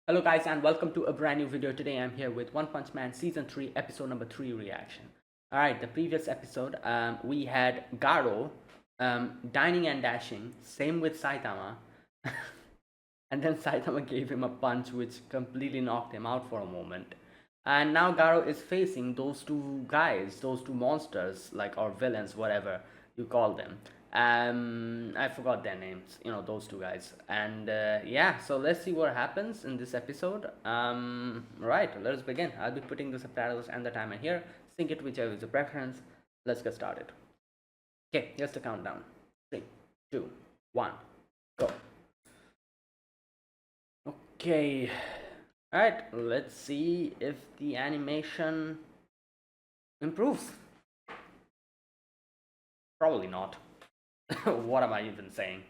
Hello guys and welcome to a brand new video. Today I'm here with One Punch Man Season 3 episode number 3 reaction. Alright, the previous episode we had Garo dining and dashing, same with Saitama. And then Saitama gave him a punch which completely knocked him out for a moment. And now Garo is facing those two guys, those two monsters, like, or villains, whatever you call them. I forgot their names, those two guys. And yeah, so let's see what happens in this episode. Right, let's begin. I'll be putting the subtitles and the timer here. Sync it whichever is your preference. Let's get started. Okay, here's the countdown. 3, 2, 1, go. Okay. Alright, let's see if the animation improves. Probably not. What am I even saying?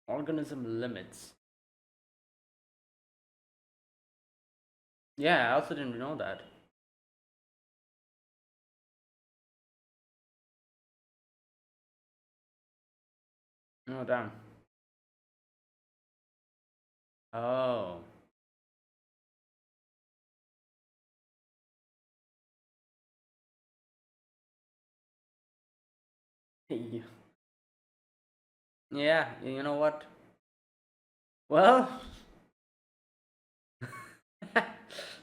Organism limits. Yeah, I also didn't know that. Oh, damn. Oh. Yeah, you know what? Well,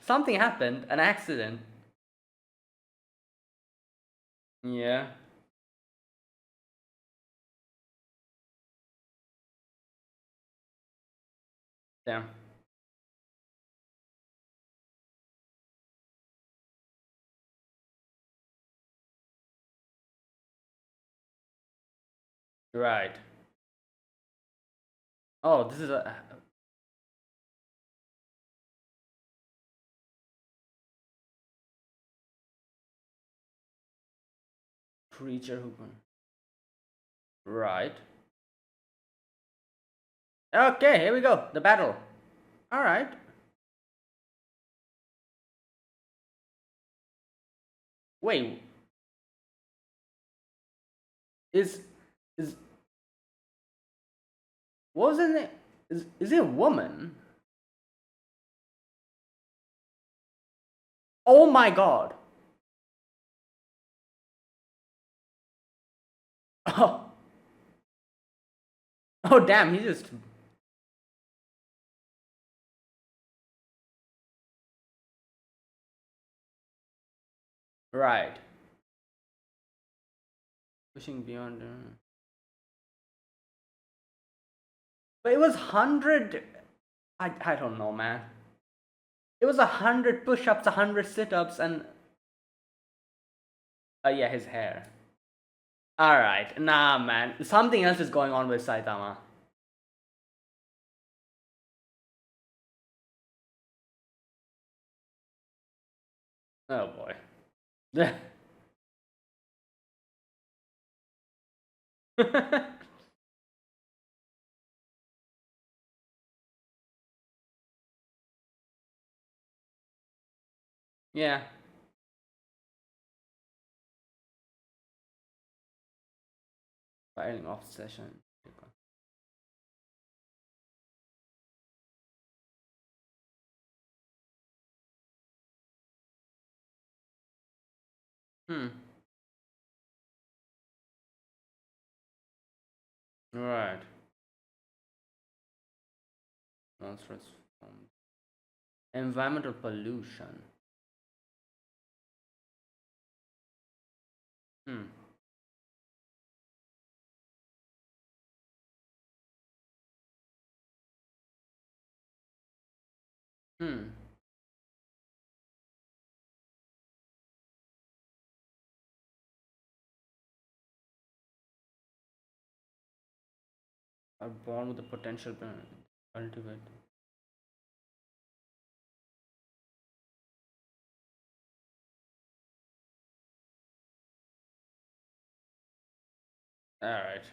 something happened, an accident. Yeah. Damn. Right. Oh, this is a creature who can. Right. Okay, here we go. The battle. All right. Wait. Is is wasn't it? Is it a woman? Oh my god. Oh. Oh damn. He just. Right. Pushing beyond. But it was 100. I don't know, man. It was 100 push-ups, 100 sit-ups, and yeah, his hair. All right, nah, man. Something else is going on with Saitama. Oh boy. Yeah. Filing off session. Hmm. Right. Monstrous forms. Environmental pollution. Hmm. Hmm. Are born with the potential to cultivate. All right.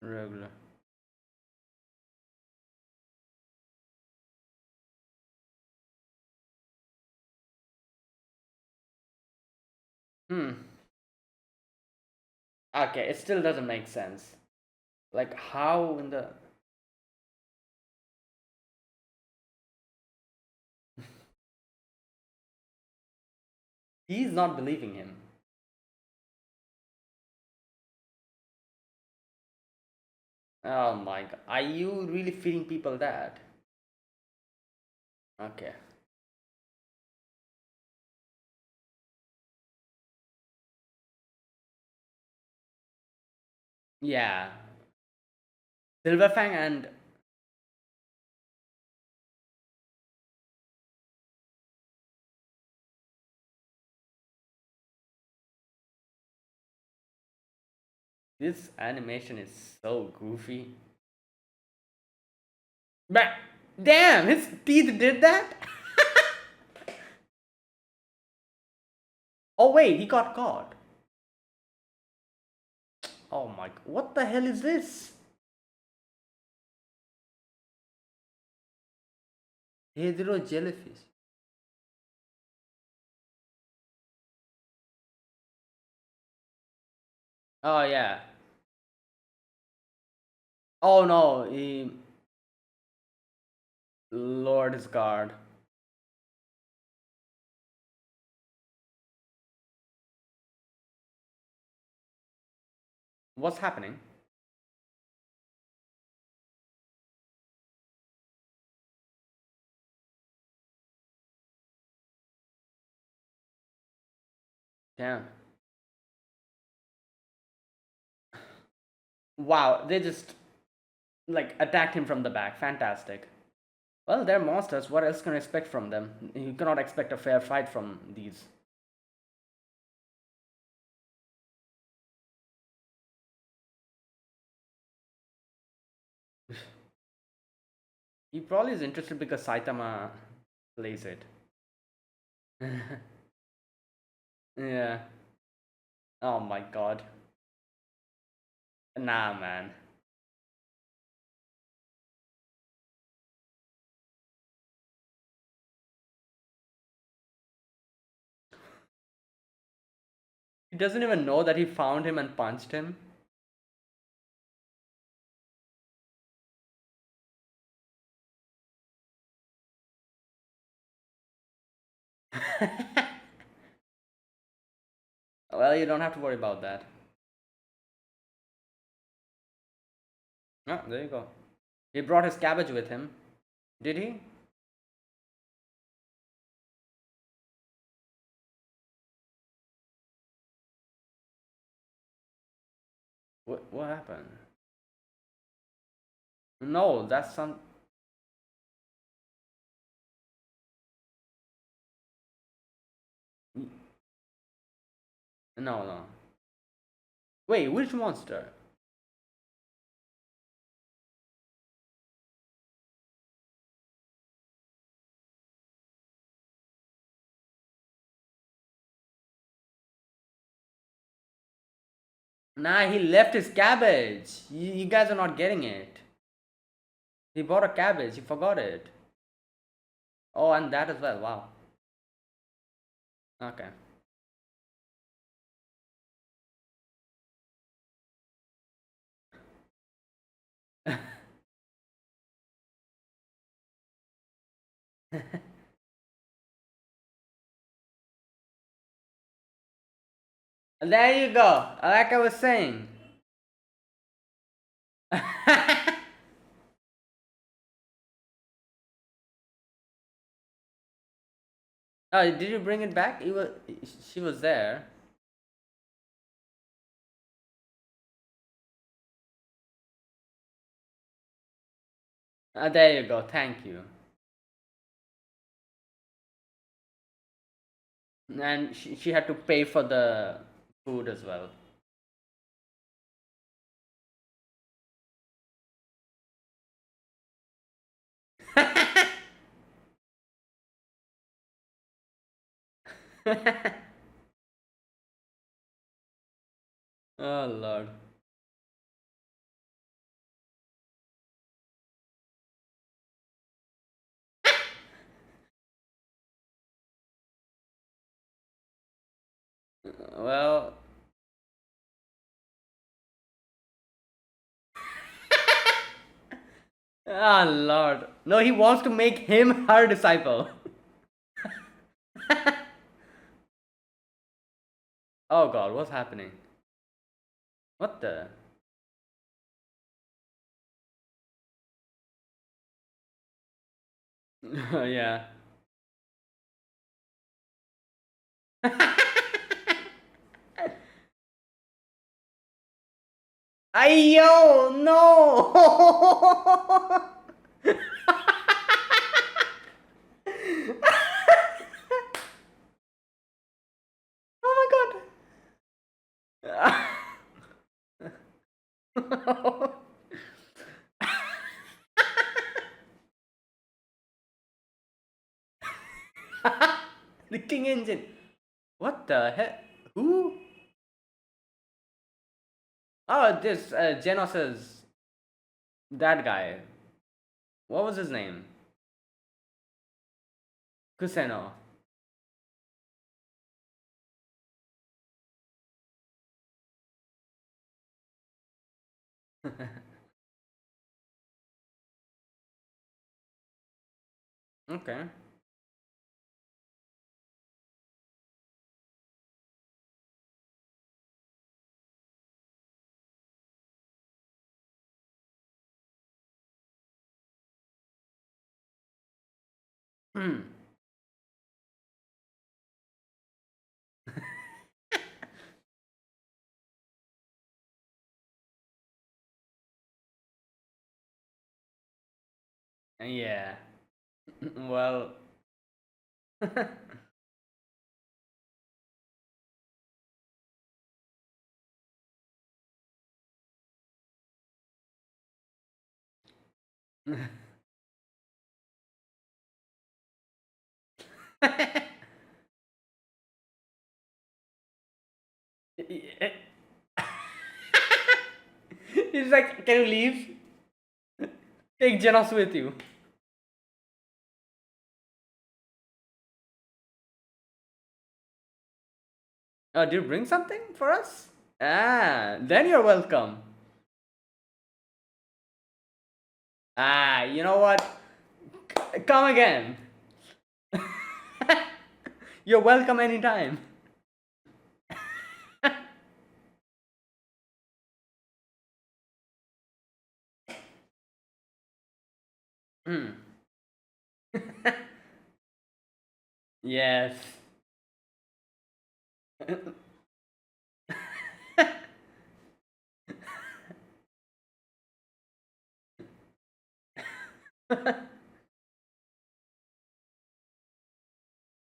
Regular. Hmm. Okay, it still doesn't make sense. Like how in the he's not believing him. Oh my god. Are you really feeding people that? Okay. Yeah. Silverfang and this animation is so goofy. But damn, his teeth did that? Oh wait, he got caught. Oh my, what the hell is this? Hedero jellyfish. Oh yeah. Oh no, he lowered his guard. What's happening? Damn. Wow, they just like attacked him from the back. Fantastic. Well, they're monsters. What else can you expect from them? You cannot expect a fair fight from these. He probably is interested because Saitama plays it. Yeah. Oh my god. Nah, man. He doesn't even know that he found him and punched him. Well, you don't have to worry about that. Oh, there you go. He brought his cabbage with him. Did he? What happened? No, that's some. No, no. Wait, which monster? Nah, he left his cabbage. You guys are not getting it. He bought a cabbage. He forgot it. Oh, and that as well. Wow. Okay. There you go. Like I was saying. Oh, did you bring it back? She was there. There you go. Thank you. And she had to pay for the food as well. Oh Lord. Well, ah Lord. No, he wants to make him her disciple. Oh God, what's happening? What the? Yeah. Ayo, no! Oh my God. The King Engine. What the heck? Who? Oh, this Genos's that guy. What was his name? Kuseno. Okay. Hmm. Yeah. Well. He's like, can you leave? Take Genos with you. Oh, did you bring something for us? Ah, then you're welcome. Ah, you know what? Come again. You're welcome anytime. Hmm. Yes.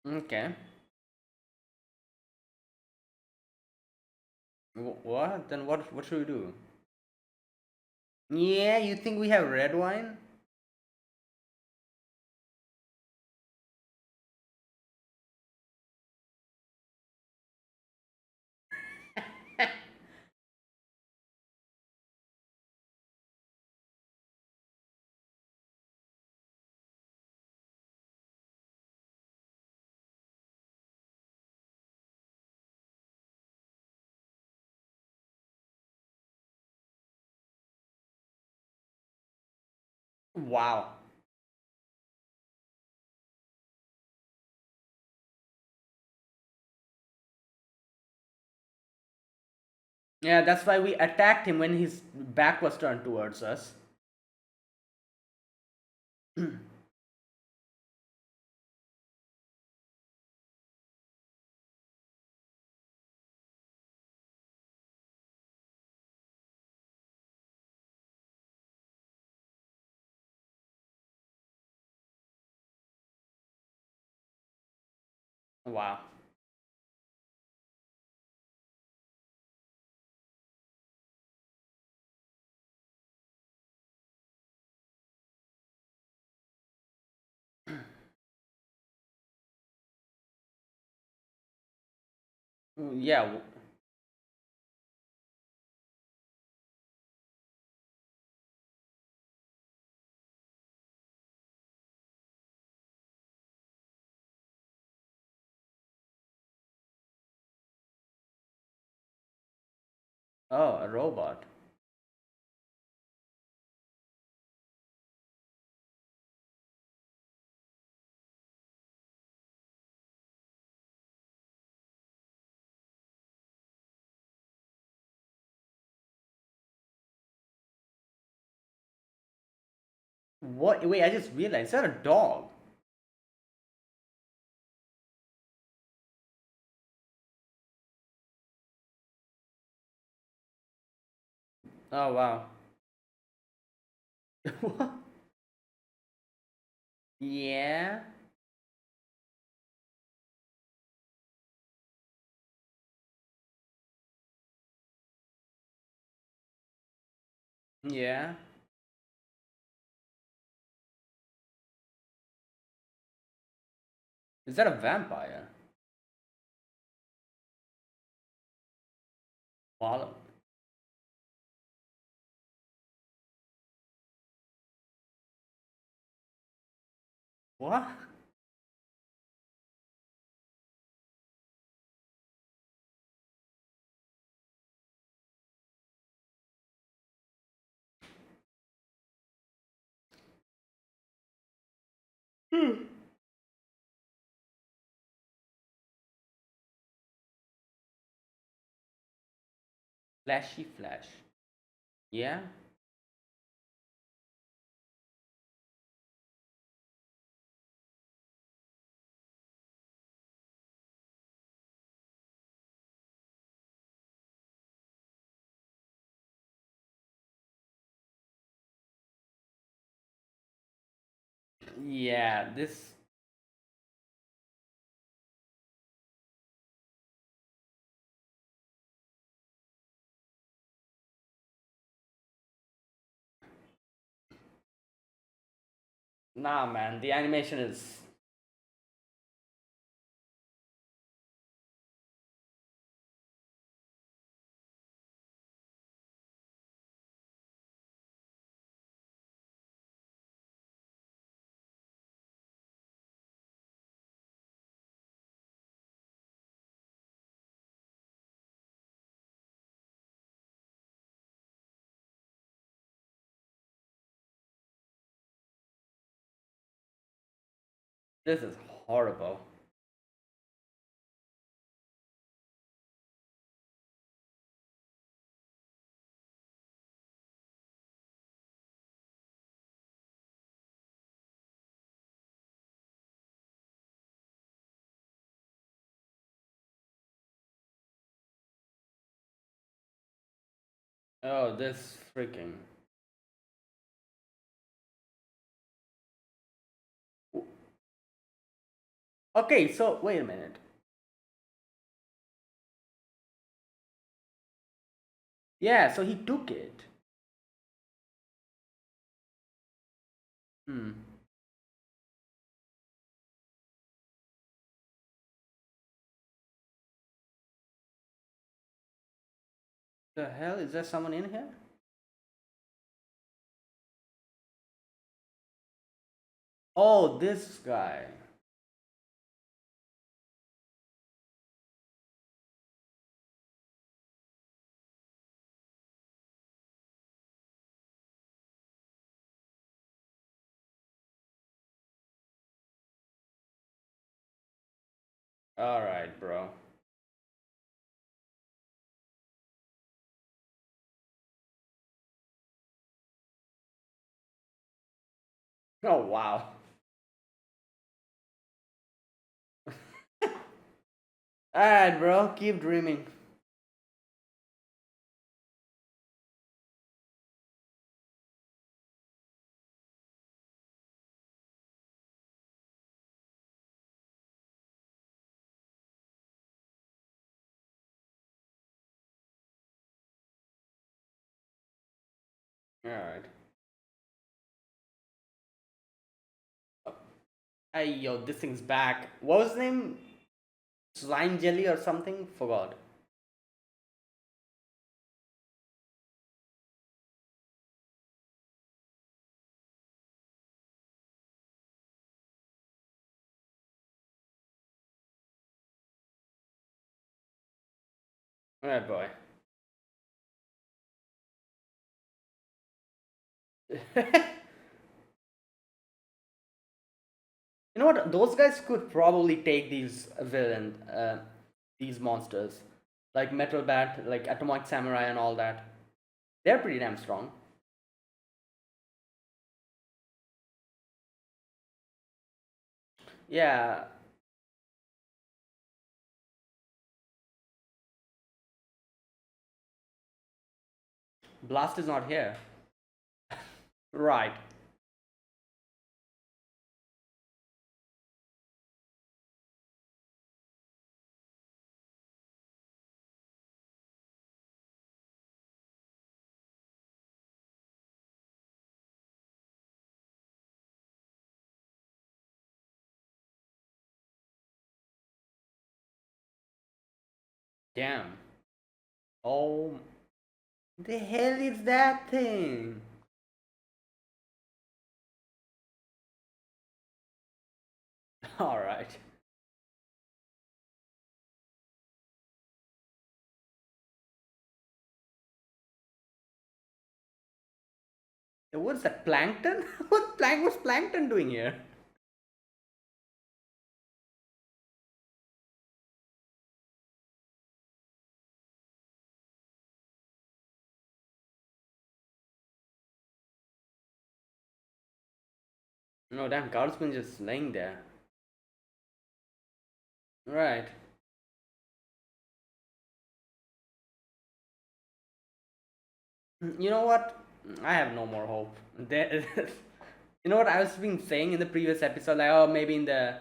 Okay. What? Then what should we do? Yeah, you think we have red wine? Wow. Yeah, that's why we attacked him when his back was turned towards us. Wow. Yeah. Oh, a robot. What? Wait, I just realized. Is that a dog? Oh, wow. What? Yeah. Yeah. Is that a vampire? Follow. What? Flashy Flash. Yeah. Yeah. This. Nah, man. The animation is. This is horrible. Oh, this freaking. Okay, so wait a minute. Yeah, so he took it. Hmm. The hell? Is there someone in here? Oh, this guy. All right, bro. Oh wow. All right, bro. Keep dreaming. All right. Hey, yo, this thing's back. What was his name? Slime jelly or something? Forgot. All right, boy. You know what? Those guys could probably take these monsters, like Metal Bat, like Atomic Samurai, and all that. They're pretty damn strong. Yeah, Blast is not here. Right. Damn. Oh, the hell is that thing? All right. What's that? Plankton? What's Plankton doing here? No, damn, Carl's been just laying there. Right. You know what? I have no more hope. You know what I was been saying in the previous episode, like, oh, maybe in the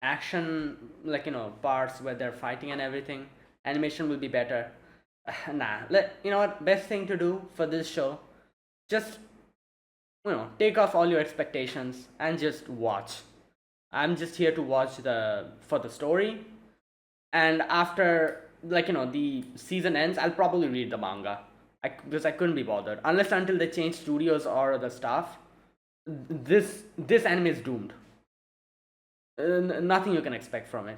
action, like, parts where they're fighting and everything, animation will be better. Nah, you know what? Best thing to do for this show, just take off all your expectations and just watch. I'm just here to watch the story, and after, the season ends, I'll probably read the manga. Because I couldn't be bothered unless until they change studios or the stuff. This anime is doomed. Nothing you can expect from it.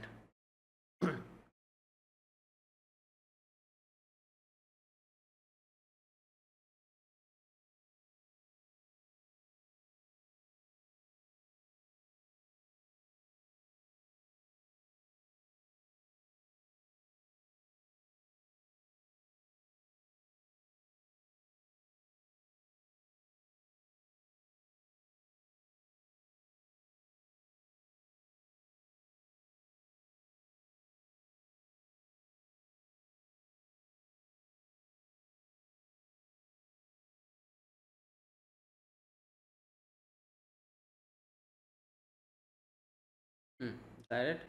Is that it?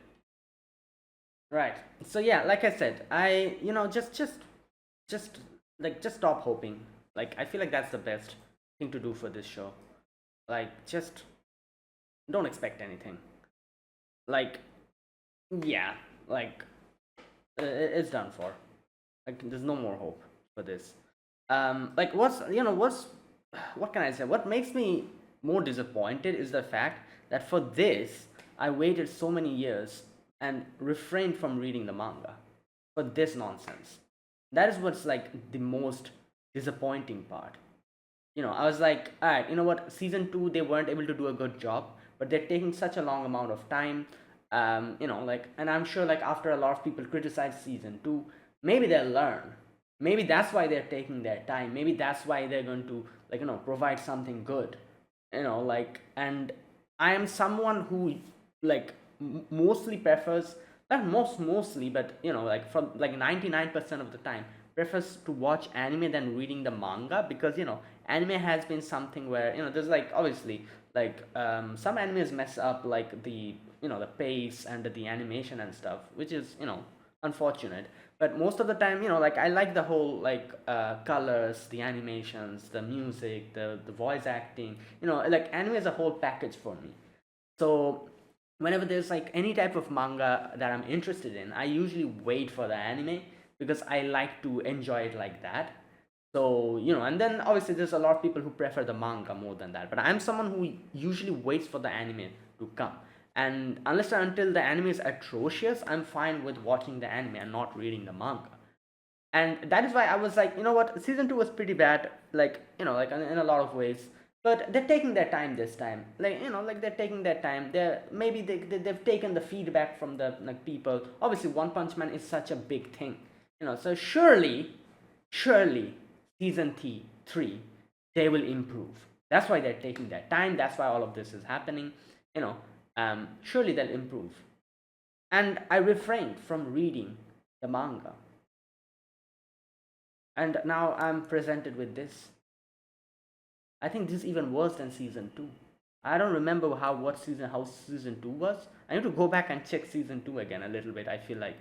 Right. So yeah, like I said, I just just stop hoping. Like I feel like that's the best thing to do for this show. Like just don't expect anything. Like yeah, like it's done for. Like there's no more hope for this. Like what can I say? What makes me more disappointed is the fact that for this I waited so many years and refrained from reading the manga for this nonsense. That is what's like the most disappointing part. I was like, all right, you know what? Season two, they weren't able to do a good job, but they're taking such a long amount of time. Like, and I'm sure like after a lot of people criticize season 2, maybe they'll learn. Maybe that's why they're taking their time. Maybe that's why they're going to, like, provide something good. Like, and I am someone who, like, mostly prefers, not mostly, but like from like 99% of the time, prefers to watch anime than reading the manga, because anime has been something where there's like, obviously, like, some animes mess up like the the pace and the animation and stuff, which is unfortunate. But most of the time, like, I like the whole, like, colors, the animations, the music, the voice acting, like, anime is a whole package for me. So whenever there's like any type of manga that I'm interested in, I usually wait for the anime, because I like to enjoy it like that. So, and then obviously there's a lot of people who prefer the manga more than that. But I'm someone who usually waits for the anime to come. And unless and until the anime is atrocious, I'm fine with watching the anime and not reading the manga. And that is why I was like, what, season 2 was pretty bad, like, like, in a lot of ways. But they're taking their time this time, like, like, they're taking their time. They're maybe they've taken the feedback from the, like, people. Obviously One Punch Man is such a big thing, so surely season 3 they will improve. That's why they're taking their time. That's why all of this is happening. Surely they'll improve. And I refrained from reading the manga, and now I'm presented with this. I think this is even worse than season 2. I don't remember how season 2 was. I need to go back and check season 2 again a little bit, I feel like,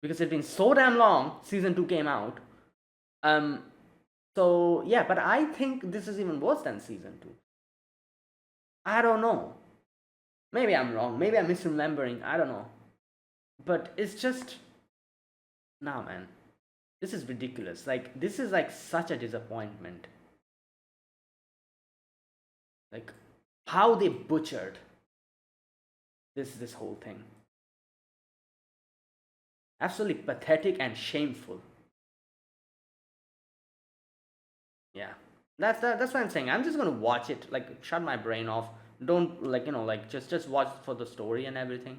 because it's been so damn long. Season 2 came out. So yeah, but I think this is even worse than season 2. I don't know. Maybe I'm wrong. Maybe I'm misremembering. I don't know. But it's just, nah, man. This is ridiculous. Like, this is like such a disappointment. Like, how they butchered this whole thing. Absolutely pathetic and shameful. Yeah, that's what I'm saying. I'm just gonna watch it, like, shut my brain off. Don't, like, like, just watch for the story and everything.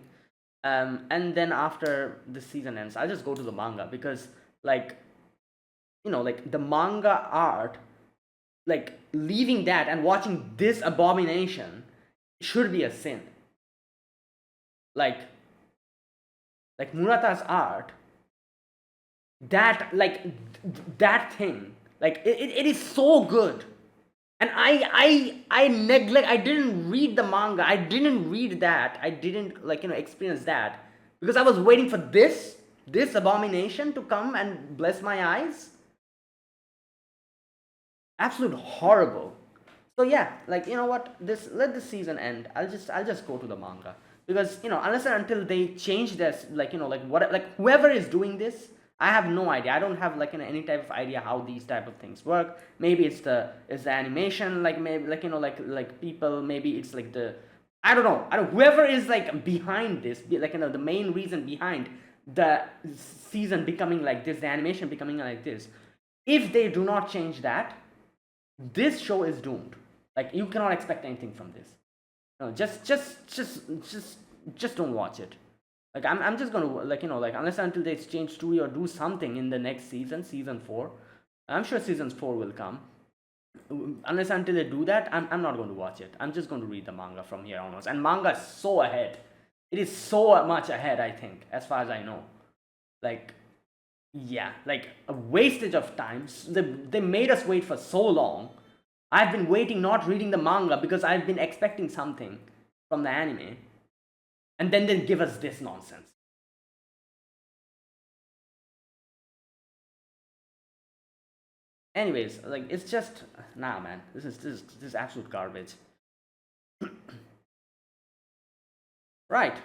And then after the season ends, I'll just go to the manga, because, like, like, the manga art, like, leaving that and watching this abomination should be a sin. Like Murata's art, that, like, that thing, like, it is so good. And I neglect, I didn't read the manga, I didn't read that, I didn't, like, experience that, because I was waiting for this abomination to come and bless my eyes. Absolute horrible. So yeah, like, what, this, let this season end. I'll just go to the manga, because unless and until they change this, like, like, what, like, whoever is doing this, I have no idea. I don't have, like, any type of idea how these type of things work. Maybe it's the animation, like, maybe, like, like people, maybe it's like the, I don't, whoever is, like, behind this, like, the main reason behind the season becoming like this, the animation becoming like this. If they do not change that, this show is doomed. Like, you cannot expect anything from this. No, just don't watch it. Like, I'm just gonna, like, like, unless until they change story or do something in the next season 4. I'm sure season 4 will come. Unless until they do that, I'm not going to watch it. I'm just going to read the manga from here onwards. And manga is so ahead. It is so much ahead, I think, as far as I know. Like, yeah, like, a wastage of time. They made us wait for so long. I've been waiting, not reading the manga, because I've been expecting something from the anime. And then they give us this nonsense. Anyways, like, it's just, nah, man. This is absolute garbage. Right.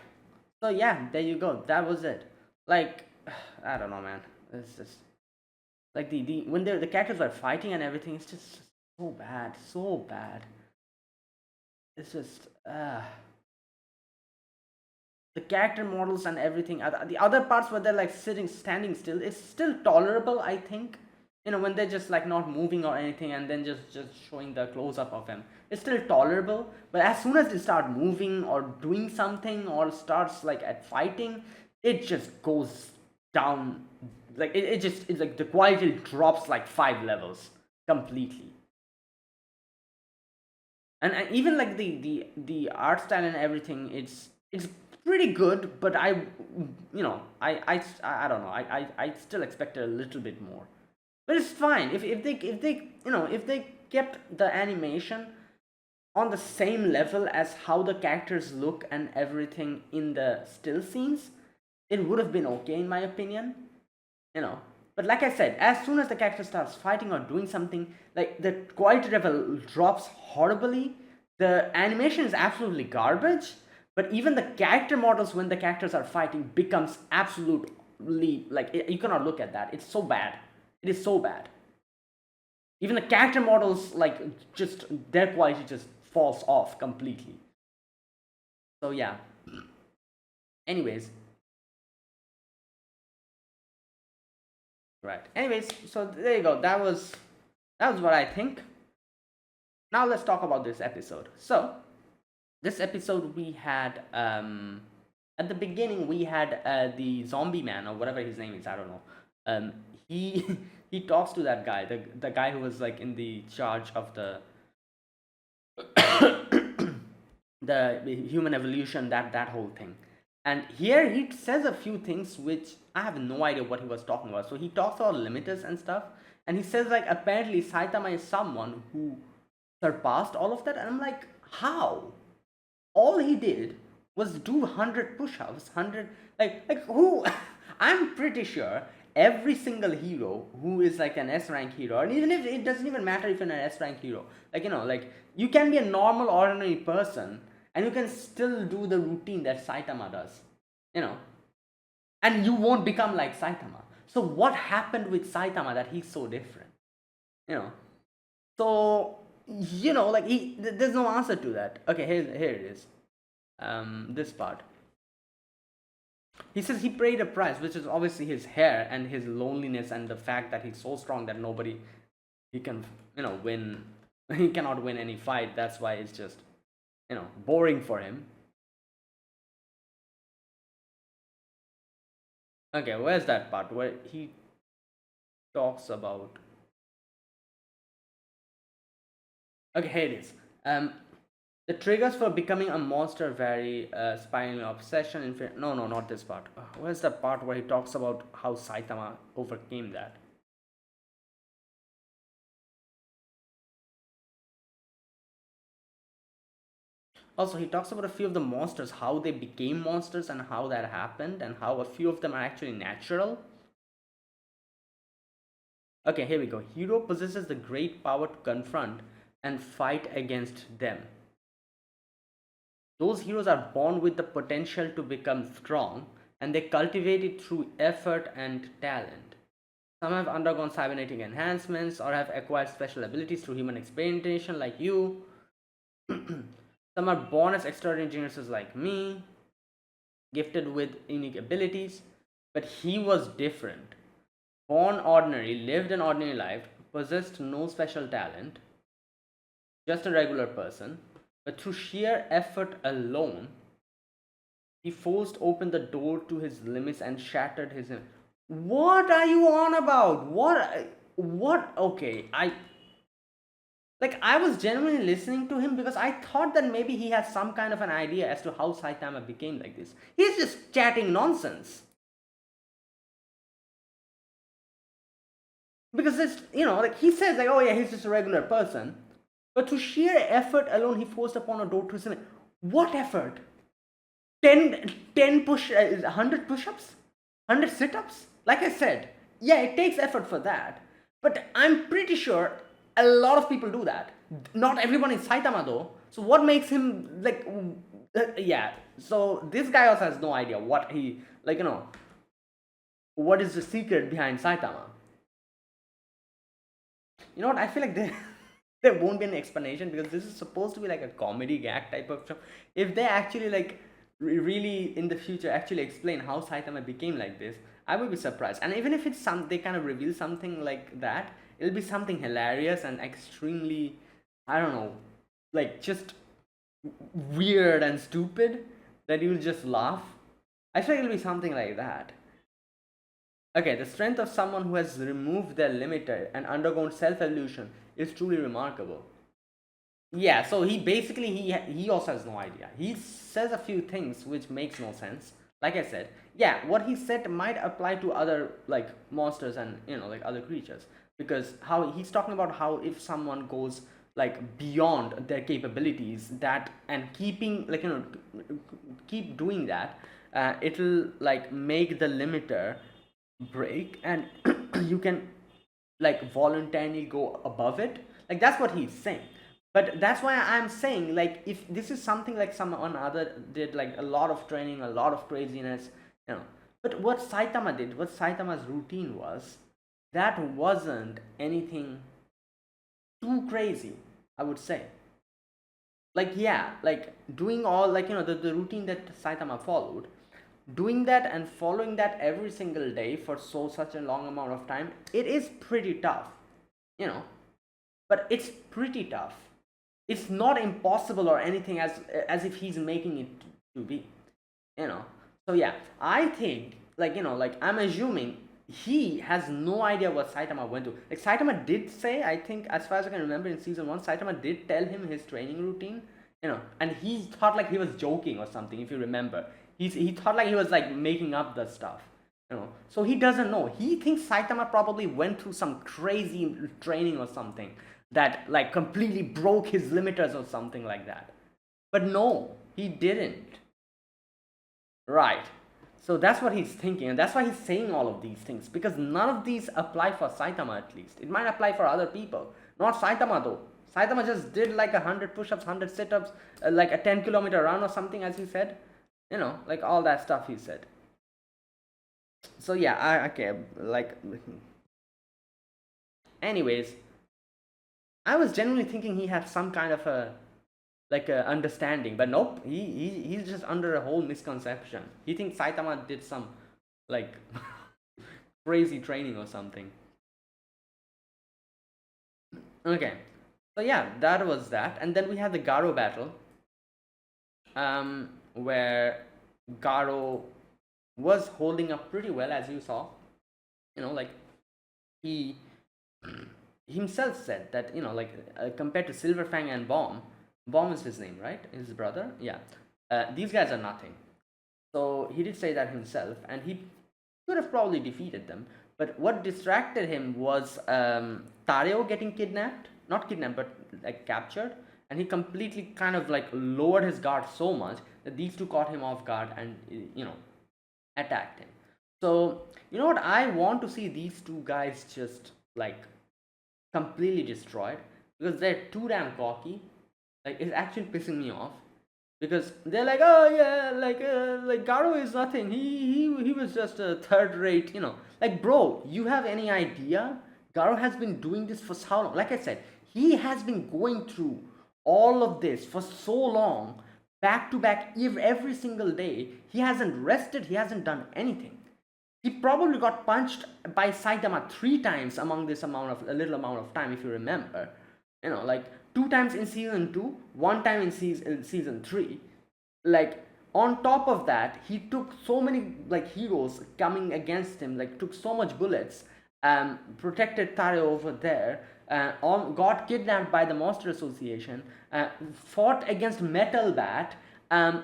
So yeah, there you go. That was it. Like, I don't know, man. It's just like, the when the characters are fighting and everything, it's just so bad, so bad. It's just, the character models and everything. The other parts where they're like standing still, it's still tolerable, I think. when they're just like not moving or anything, and then just showing the close up of him, it's still tolerable. But as soon as they start moving or doing something or starts like at fighting, it just goes down. Like it's like the quality drops like 5 levels completely. And even like the art style and everything, it's pretty good, but I don't know, I still expected a little bit more. But it's fine if they kept the animation on the same level as how the characters look and everything in the still scenes, it would have been okay in my opinion. you know but like I said, as soon as the character starts fighting or doing something, like the quality level drops horribly. The animation is absolutely garbage, but even the character models when the characters are fighting becomes absolutely like you cannot look at that. It's so bad. It is so bad. Even the character models, like, just their quality just falls off completely. So yeah. Anyways, right. Anyways, so there you go. That was what I think. Now let's talk about this episode. So this episode we had at the beginning we had the zombie man or whatever his name is. I don't know. He he talks to that guy, the guy who was like in the charge of the human evolution, that whole thing. And here he says a few things which I have no idea what he was talking about. So he talks about limiters and stuff, and he says like apparently Saitama is someone who surpassed all of that. And I'm like, how? All he did was do 100 push-ups, 100, like who? I'm pretty sure every single hero who is like an S rank hero, and even if it doesn't even matter if you're an S rank hero, like you can be a normal ordinary person and you can still do the routine that Saitama does, you know and you won't become like Saitama. So what happened with Saitama that he's so different? you know so like there's no answer to that. Okay, here it is. This part. He says he paid a price, which is obviously his hair and his loneliness and the fact that he's so strong that nobody he can win. He cannot win any fight. That's why it's just boring for him. Okay, where's that part where he talks about? Okay, here it is. The triggers for becoming a monster vary, spiraling obsession, no, not this part. Where's the part where he talks about how Saitama overcame that? Also, he talks about a few of the monsters, how they became monsters and how that happened, and how a few of them are actually natural. Okay, here we go. Hero possesses the great power to confront and fight against them. Those heroes are born with the potential to become strong, and they cultivate it through effort and talent. Some have undergone cybernetic enhancements or have acquired special abilities through human experimentation, like you. Some are born as extraordinary geniuses, like me, gifted with unique abilities. But he was different. Born ordinary, lived an ordinary life, possessed no special talent, just a regular person. But through sheer effort alone, he forced open the door to his limits and shattered his. What are you on about? What? Okay, I was genuinely listening to him because I thought that maybe he has some kind of an idea as to how Saitama became like this. He's just chatting nonsense. Because it's, like he says, like, oh yeah, he's just a regular person. But through sheer effort alone, he forced upon a door to his limit. What effort? 10 100 push-ups? 100 sit-ups? Like I said, yeah, it takes effort for that. But I'm pretty sure a lot of people do that. Not everyone is Saitama though. So what makes him like yeah. So this guy also has no idea what he what is the secret behind Saitama. You know what? I feel like there won't be an explanation because this is supposed to be like a comedy gag type of show. If they actually like really in the future actually explain how Saitama became like this, I would be surprised. And even if it's they kind of reveal something like that, it'll be something hilarious and extremely, I don't know, like just weird and stupid that you'll just laugh. I feel it'll be something like that. Okay, the strength of someone who has removed their limiter and undergone self-evolution is truly remarkable. Yeah, so he basically he also has no idea. He says a few things which makes no sense. Like I said, yeah, what he said might apply to other like monsters and like other creatures, because how he's talking about how if someone goes like beyond their capabilities, that and keeping like keep doing that, it'll like make the limiter break, and you can like voluntarily go above it. Like that's what he's saying. But that's why I'm saying, like, if this is something like someone other did, like a lot of training, a lot of craziness, but what Saitama did, what Saitama's routine was, that wasn't anything too crazy, I would say. Like, yeah, like doing all, like, the routine that Saitama followed, doing that and following that every single day for such a long amount of time, it is pretty tough, you know but it's pretty tough. It's not impossible or anything as if he's making it to be, so yeah, I think, like I'm assuming he has no idea what Saitama went to. Like Saitama did say, I think, as far as I can remember, in season 1, Saitama did tell him his training routine, and he thought like he was joking or something, if you remember. He thought like he was like making up the stuff, so he doesn't know. He thinks Saitama probably went through some crazy training or something that like completely broke his limiters or something like that. But no, he didn't. Right. So that's what he's thinking, and that's why he's saying all of these things, because none of these apply for Saitama. At least it might apply for other people, not Saitama though. Saitama just did like 100 push-ups, 100 sit-ups, like a 10-kilometer run or something, as he said, like all that stuff he said. So yeah, okay, like anyways, I was genuinely thinking he had some kind of a like a understanding, but nope, he's just under a whole misconception. He thinks Saitama did some like crazy training or something. Okay, so yeah, that was that, and then we had the Garo battle, where Garo was holding up pretty well, as you saw. Like he himself said that, like compared to Silverfang and Bomb is his name, right? His brother, yeah. These guys are nothing. So he did say that himself, and he could have probably defeated them. But what distracted him was Tareo getting kidnapped, not kidnapped, but like captured, and he completely kind of like lowered his guard so much that these two caught him off guard and attacked him. So you know what? I want to see these two guys just like completely destroyed, because they're too damn cocky. Like it's actually pissing me off, because they're like, oh yeah, like Garo is nothing. He was just a third rate, Like bro, you have any idea? Garo has been doing this for how long? Like I said, he has been going through all of this for so long, back to back, every single day. He hasn't rested. He hasn't done anything. He probably got punched by Saitama 3 times among this a little amount of time, if you remember. Like 2 times in season 2, 1 time in season 3. Like on top of that, he took so many like heroes coming against him, like took so much bullets, protected Taro over there, got kidnapped by the Monster Association, fought against Metal Bat,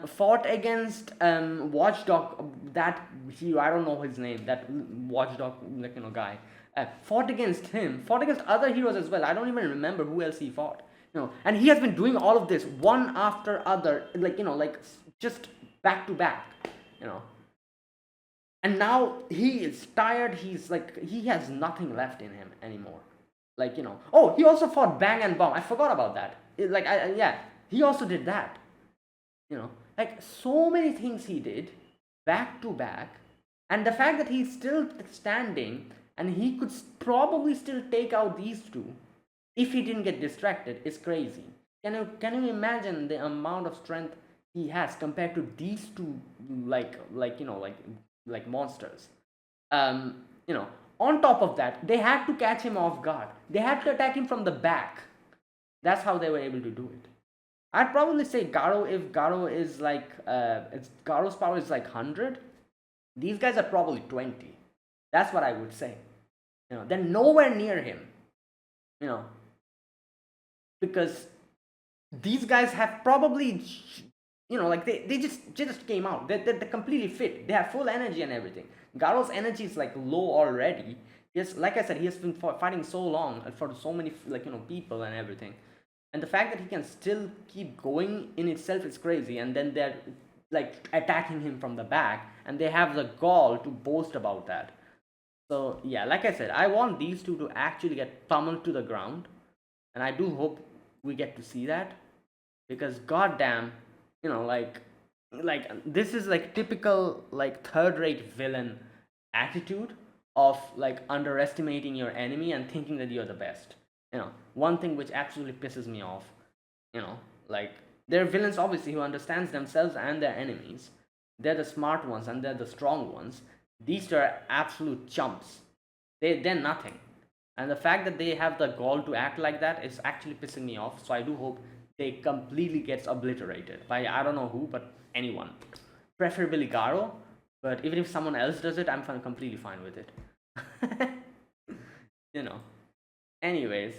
fought against Watchdog, that hero, I don't know his name, that Watchdog guy, fought against him, fought against other heroes as well. I don't even remember who else he fought. And he has been doing all of this one after other, like just back to back, and now he is tired. He's like, he has nothing left in him anymore. Like, oh, he also fought Bang and Bomb. I forgot about that. Yeah, he also did that. Like so many things he did back to back, and the fact that he's still standing and he could probably still take out these two if he didn't get distracted is crazy. Can you imagine the amount of strength he has compared to these two, like monsters? You know, on top of that, they had to catch him off guard. They had to attack him from the back. That's how they were able to do it. I'd probably say Garo, if Garo is like, Garo's power is like 100, these guys are probably 20. That's what I would say. You know, they're nowhere near him. You know, because these guys have probably, you know, like they just came out. They're completely fit. They have full energy and everything. Garo's energy is like low already. Yes, like I said, he has been fighting so long for so many, like, you know, people and everything. And the fact that he can still keep going in itself is crazy. And then they're like attacking him from the back, and they have the gall to boast about that. So yeah, like I said, I want these two to actually get pummeled to the ground, and I do hope we get to see that, because goddamn, you know, like this is like typical like third-rate villain attitude of like underestimating your enemy and thinking that you're the best. You know, one thing which absolutely pisses me off. You know, like they're villains obviously who understands themselves and their enemies. They're the smart ones and they're the strong ones. These two are absolute chumps. They're nothing. And the fact that they have the gall to act like that is actually pissing me off. So I do hope they completely gets obliterated by, I don't know who, but anyone. Preferably Garo, but even if someone else does it, I'm completely fine with it. You know. Anyways,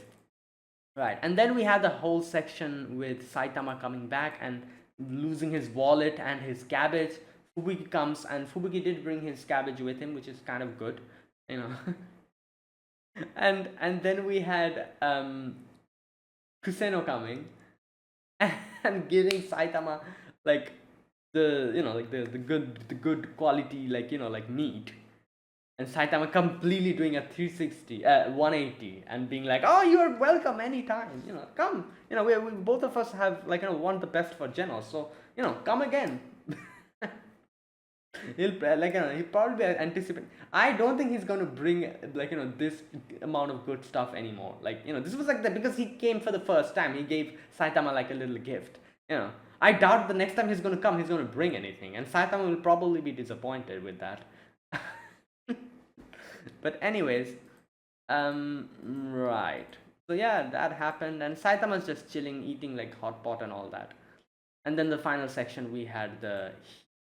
right. And then we have the whole section with Saitama coming back and losing his wallet and his cabbage. Fubuki comes, and Fubuki did bring his cabbage with him, which is kind of good, you know. And then we had Kuseno coming and giving Saitama like the, you know, like the good quality, like, you know, like meat. And Saitama completely doing a 360, 180, and being like, "Oh, you are welcome anytime. You know, come. You know, we both of us have, like, you know, want the best for Genos, so, you know, come again." He'll, like, you know, he'll probably anticipate. I don't think he's going to bring, like, you know, this amount of good stuff anymore. Like, you know, this was like that because he came for the first time. He gave Saitama like a little gift. You know, I doubt the next time he's going to come, he's going to bring anything, and Saitama will probably be disappointed with that. But anyways, right. So yeah, that happened, and Saitama's just chilling, eating like hot pot and all that. And then the final section, we had the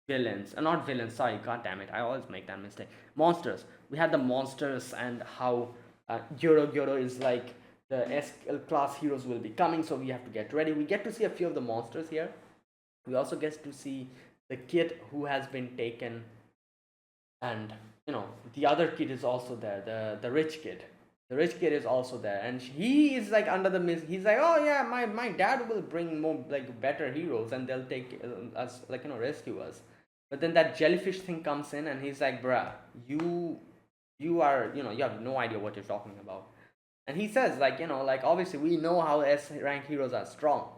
villains, not villains. Sorry, god damn it, I always make that mistake. Monsters. We had the monsters and how Gyoro is like the S class heroes will be coming, so we have to get ready. We get to see a few of the monsters here. We also get to see the kid who has been taken, and you know, the other kid is also there, the rich kid. The rich kid is also there, and he is like under the mist. He's like, "Oh yeah, my dad will bring more like better heroes, and they'll take us, like, you know, rescue us." But then that jellyfish thing comes in, and he's like, "Bruh, you are, you know, you have no idea what you're talking about." And he says, like, you know, like, obviously we know how S rank heroes are strong.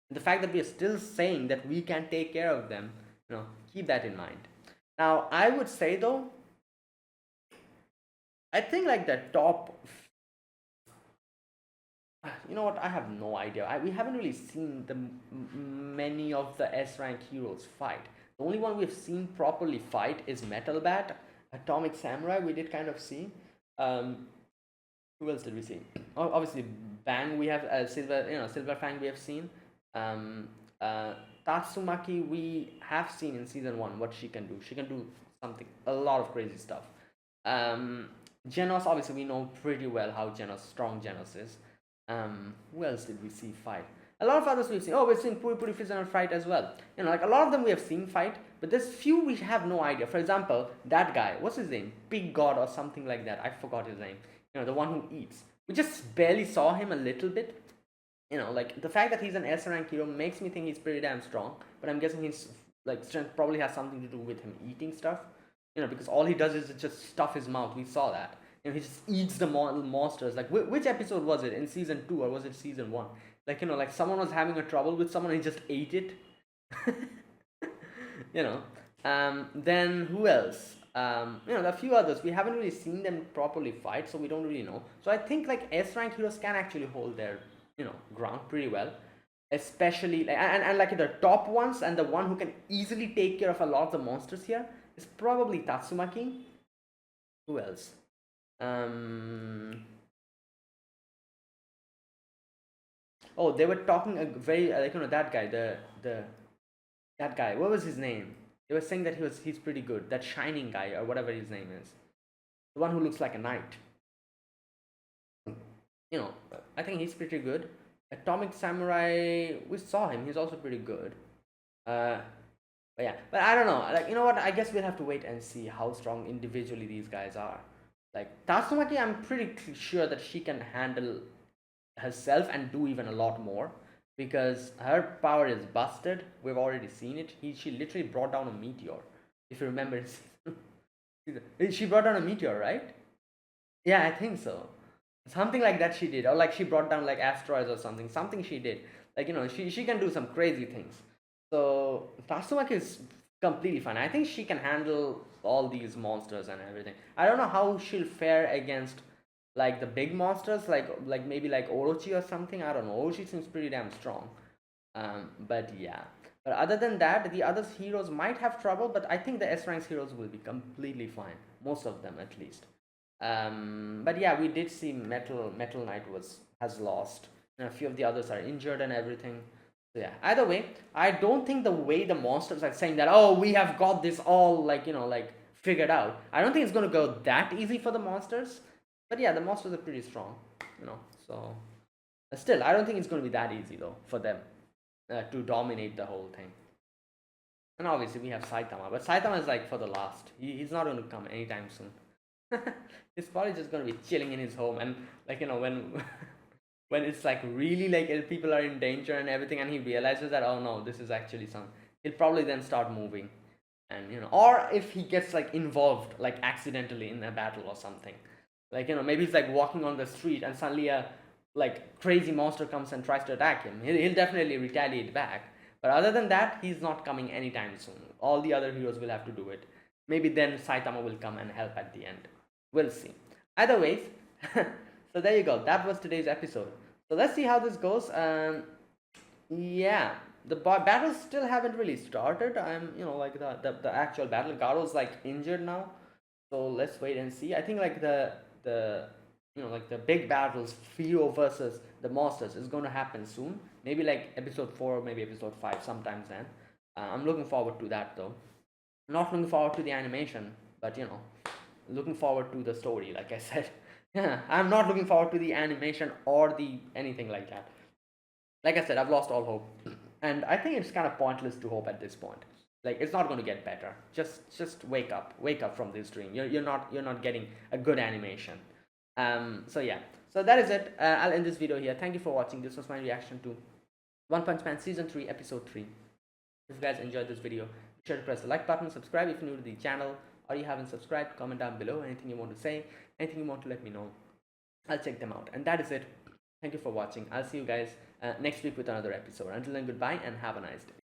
And the fact that we are still saying that we can take care of them, you know, keep that in mind. Now I would say though, I think like the top, you know what? I have no idea. We haven't really seen many of the S rank heroes fight. The only one we've seen properly fight is Metal Bat, Atomic Samurai. We did kind of see. Who else did we see? Obviously, Bang. We have Silver Fang. We have seen. Tatsumaki. We have seen in season 1 what she can do. She can do something, a lot of crazy stuff. Genos, obviously, we know pretty well how strong Genos is. Who else did we see fight? A lot of others we've seen. Oh, we've seen Puri Puri Fizzer fight as well. You know, like a lot of them we have seen fight, but there's few we have no idea. For example, that guy, what's his name? Pig God or something like that. I forgot his name. You know, the one who eats. We just barely saw him a little bit. You know, like the fact that he's an S rank hero makes me think he's pretty damn strong. But I'm guessing his like strength probably has something to do with him eating stuff. You know, because all he does is just stuff his mouth. We saw that. You know, he just eats the monsters. Like, which episode was it? In season 2 or was it season 1? Like, you know, like someone was having a trouble with someone and he just ate it. You know. Then who else? You know, a few others. We haven't really seen them properly fight, so we don't really know. So I think like S rank heroes can actually hold their, you know, ground pretty well. Especially like, and like the top ones, and the one who can easily take care of a lot of the monsters here is probably Tatsumaki. Who else? Um, oh, they were talking a very like that guy, the that guy. What was his name? They were saying that he's pretty good. That shining guy or whatever his name is, the one who looks like a knight. You know, I think he's pretty good. Atomic Samurai, we saw him. He's also pretty good. Uh, but yeah, but I don't know. Like what? I guess we'll have to wait and see how strong individually these guys are. Like Tatsumaki, I'm pretty sure that she can handle herself and do even a lot more because her power is busted. We've already seen it. She literally brought down a meteor. If you remember, she brought down a meteor, right? Yeah, I think so. Something like that she did, or like she brought down like asteroids or something. Something she did. Like she can do some crazy things. So Tatsumaki is completely fine. I think she can handle all these monsters and everything. I don't know how she'll fare against like the big monsters, like maybe like Orochi or something. I don't know. Orochi seems pretty damn strong. But yeah. But other than that, the other heroes might have trouble, but I think the S ranks heroes will be completely fine. Most of them, at least. But yeah, we did see Metal Knight has lost, and a few of the others are injured and everything. So yeah, either way, I don't think the way the monsters are saying that, oh, we have got this all like like figured out. I don't think it's gonna go that easy for the monsters. But yeah, the monsters are pretty strong, So still, I don't think it's gonna be that easy though for them to dominate the whole thing. And obviously we have Saitama, but Saitama is like for the last. He's not gonna come anytime soon. He's probably just gonna be chilling in his home, and like when when it's like really like people are in danger and everything, and he realizes that, oh no, this is actually some, he'll probably then start moving, and or if he gets like involved like accidentally in a battle or something, like maybe he's like walking on the street and suddenly a like crazy monster comes and tries to attack him. He'll definitely retaliate back. But other than that, he's not coming anytime soon. All the other heroes will have to do it. Maybe then Saitama will come and help at the end. We'll see. Either ways, so there you go. That was today's episode. So let's see how this goes. Yeah, the battles still haven't really started. I'm, like the actual battle. Garo's like injured now, so let's wait and see. I think like the like the big battles, Fio versus the monsters, is going to happen soon. Maybe like episode 4, maybe episode 5, sometimes then. I'm looking forward to that though. Not looking forward to the animation, but looking forward to the story, like I said. Yeah, I'm not looking forward to the animation or the anything like that. Like I said, I've lost all hope, and I think it's kind of pointless to hope at this point. Like it's not going to get better. Just wake up from this dream. You're not getting a good animation. So yeah, so that is it. I'll end this video here. Thank you for watching. This was my reaction to One Punch Man Season 3, Episode 3. If you guys enjoyed this video, be sure to press the like button, subscribe if you're new to the channel, or you haven't subscribed. Comment down below anything you want to say, anything you want to let me know. I'll check them out. And that is it. Thank you for watching. I'll see you guys next week with another episode. Until then, goodbye and have a nice day.